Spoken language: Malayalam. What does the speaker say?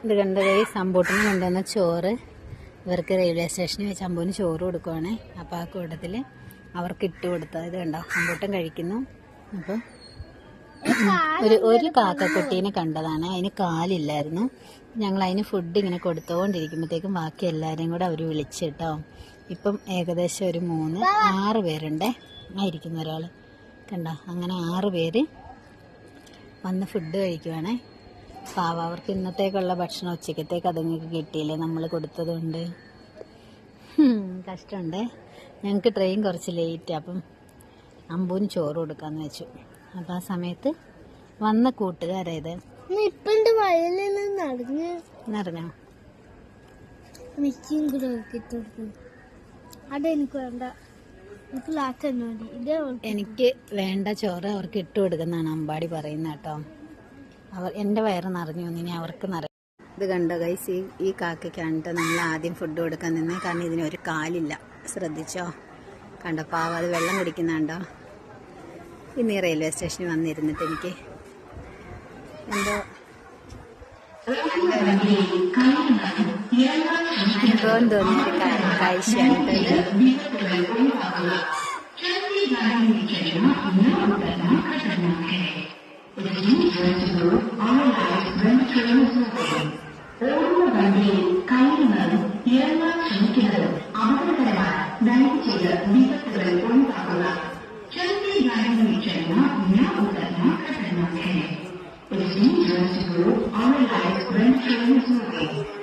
ഇത് കണ്ട ഗൈസ് അമ്പൂട്ടിന് കൊണ്ടുവന്ന ചോറ് ഇവർക്ക് റെയിൽവേ സ്റ്റേഷനിൽ വെച്ച് അമ്പൂന് ചോറ് കൊടുക്കുവാണേ. അപ്പോൾ ആ കൂട്ടത്തിൽ അവർക്ക് ഇട്ട് കൊടുത്തത് ഇത് കണ്ടോ, അമ്പൂട്ടൻ കഴിക്കുന്നു. അപ്പോൾ ഒരു കാക്കക്കുട്ടീനെ കണ്ടതാണ്, അതിന് കാലില്ലായിരുന്നു. ഞങ്ങൾ അതിന് ഫുഡ് ഇങ്ങനെ കൊടുത്തുകൊണ്ടിരിക്കുമ്പോഴത്തേക്കും ബാക്കി എല്ലാവരെയും കൂടെ അവർ വിളിച്ചിട്ടോ. ഇപ്പം ഏകദേശം ഒരു 6 പേരുണ്ടേ, ആയിരിക്കുന്ന ഒരാൾ കണ്ടോ. അങ്ങനെ 6 പേര് വന്ന് ഫുഡ് കഴിക്കുവാണേ. പാവ, അവർക്ക് ഇന്നത്തേക്കുള്ള ഭക്ഷണം ഉച്ചക്കത്തേക്ക് അതുങ്ങൾക്ക് കിട്ടിയില്ലേ നമ്മൾ കൊടുത്തതുകൊണ്ട്. കഷ്ടമുണ്ടേ. ഞങ്ങൾക്ക് ട്രെയിൻ കുറച്ച് ലേറ്റ്, അപ്പം അമ്പൂന് ചോറ് കൊടുക്കാമെന്ന് വെച്ചു. അപ്പം ആ സമയത്ത് വന്ന കൂട്ടുകാരായത് നിറഞ്ഞോ. എനിക്ക് വേണ്ട ചോറ് അവർക്ക് ഇട്ട് കൊടുക്കുന്നതാണ് അമ്പാടി പറയുന്ന കേട്ടോ. എൻ്റെ വയറ് നിറഞ്ഞു, ഇനി അവർക്ക് നിറയും. ഇത് കണ്ടോ ഗൈസ്, ഈ കാക്കയ്ക്കാണ് കേട്ടോ നമ്മൾ ആദ്യം ഫുഡ് കൊടുക്കാൻ നിന്നേ. കാരണം ഇതിനൊരു കാലില്ല, ശ്രദ്ധിച്ചോ. കണ്ടോ പാവ, അത് വെള്ളം കുടിക്കുന്നുണ്ടോ. ഇന്ന് ഈ റെയിൽവേ സ്റ്റേഷനിൽ വന്നിരുന്നിട്ട് എനിക്ക് എന്തോ അനുഭവം തോന്നിയൊരു കാഴ്ചയാണ് കേട്ടോ. It is dangerous to go our lives when train is moving.